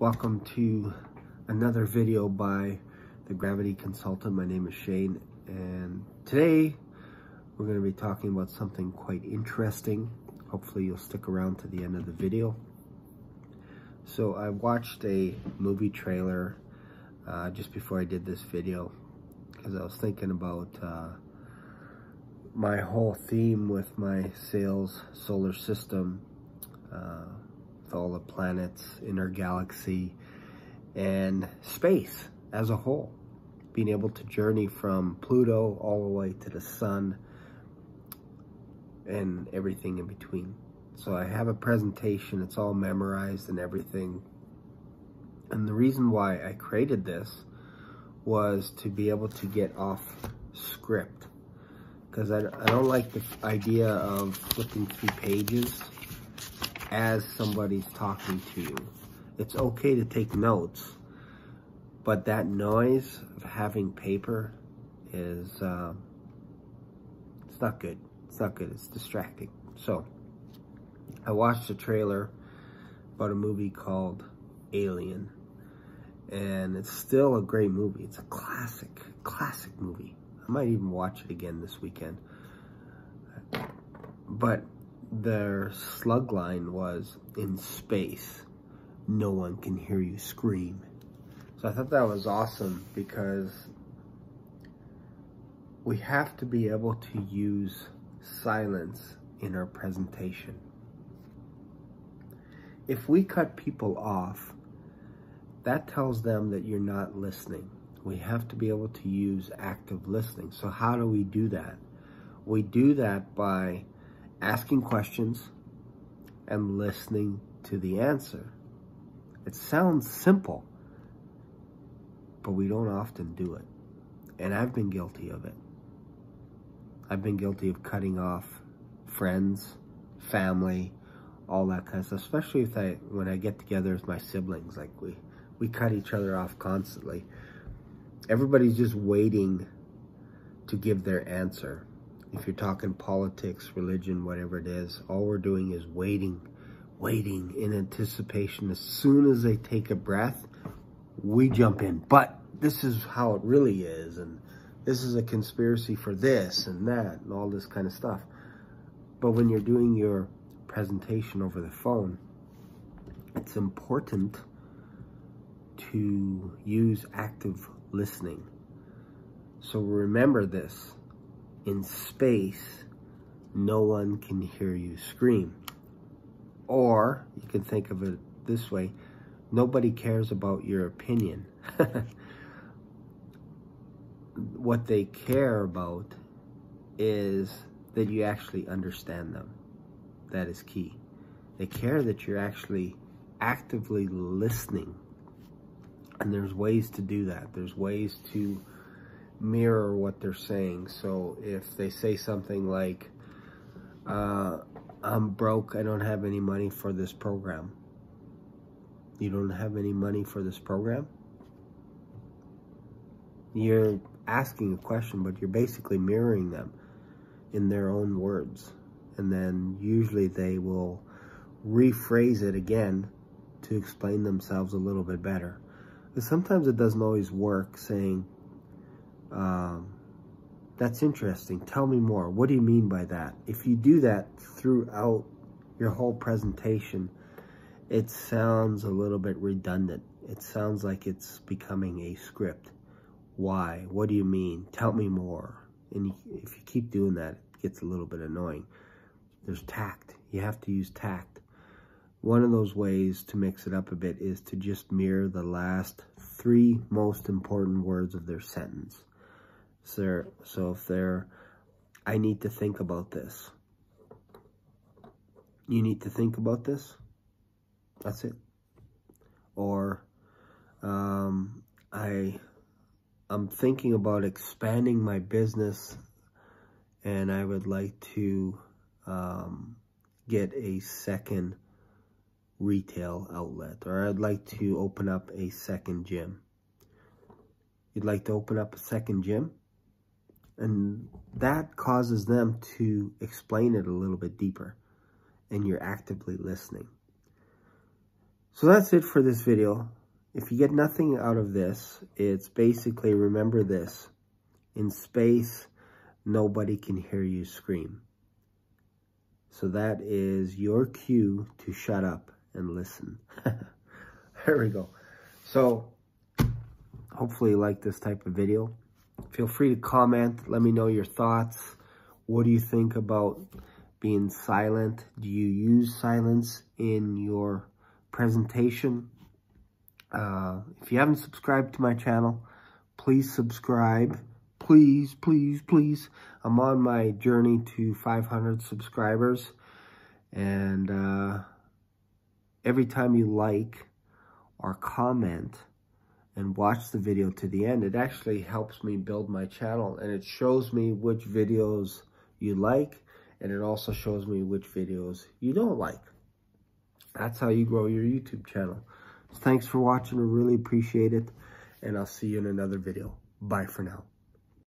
Welcome to another video by the Gravity Consultant. My name is Shane, and today we're going to be talking about something quite interesting. Hopefully you'll stick around to the end of the video. So I watched a movie trailer just before I did this video because I was thinking about my whole theme with my sales solar system, with all the planets in our galaxy and space as a whole, being able to journey from Pluto all the way to the sun and everything in between. So I have a presentation, it's all memorized and everything. And the reason why I created this was to be able to get off script, because I don't like the idea of flipping through pages as somebody's talking to you. It's okay to take notes, but that noise of having paper is, it's not good. It's not good, it's distracting. So, I watched a trailer about a movie called Alien, and it's still a great movie. It's a classic movie. I might even watch it again this weekend. But their slug line was, "In space, no one can hear you scream." So I thought that was awesome, because we have to be able to use silence in our presentation. If we cut people off, that tells them that you're not listening. We have to be able to use active listening. So how do we do that? We do that by asking questions and listening to the answer. It sounds simple, but we don't often do it. And I've been guilty of it. I've been guilty of cutting off friends, family, all that kind of stuff, especially when I get together with my siblings. Like we cut each other off constantly. Everybody's just waiting to give their answer. If you're talking politics, religion, whatever it is, all we're doing is waiting in anticipation. As soon as they take a breath, we jump in. But this is how it really is, and this is a conspiracy for this and that and all this kind of stuff. But when you're doing your presentation over the phone, it's important to use active listening. So remember this: in space, no one can hear you scream. Or you can think of it this way: nobody cares about your opinion. What they care about is that you actually understand them. That is key. They care that you're actually actively listening. And there's ways to do that. There's ways to mirror what they're saying. So if they say something like, "I'm broke, I don't have any money for this program." You don't have any money for this program? You're asking a question, but you're basically mirroring them in their own words. And then usually they will rephrase it again to explain themselves a little bit better. But sometimes it doesn't always work, saying, "That's interesting, tell me more. What do you mean by that?" If you do that throughout your whole presentation, it sounds a little bit redundant. It sounds like it's becoming a script. Why? What do you mean? Tell me more. And if you keep doing that, it gets a little bit annoying. There's tact. You have to use tact. One of those ways to mix it up a bit is to just mirror the last 3 most important words of their sentence. So if they're, "I need to think about this." You need to think about this? That's it. Or, I'm thinking about expanding my business, and I would like to get a second retail outlet, or I'd like to open up a second gym. You'd like to open up a second gym? And that causes them to explain it a little bit deeper, and you're actively listening. So that's it for this video. If you get nothing out of this, it's basically, remember this: in space, nobody can hear you scream. So that is your cue to shut up and listen. There we go. So hopefully you like this type of video. Feel free to comment. Let me know your thoughts. What do you think about being silent? Do you use silence in your presentation? If you haven't subscribed to my channel, please subscribe. Please, please, please. I'm on my journey to 500 subscribers. And every time you like or comment and watch the video to the end, it actually helps me build my channel, and it shows me which videos you like, and it also shows me which videos you don't like. That's how you grow your YouTube channel. So thanks for watching. I really appreciate it, and I'll see you in another video. Bye for now.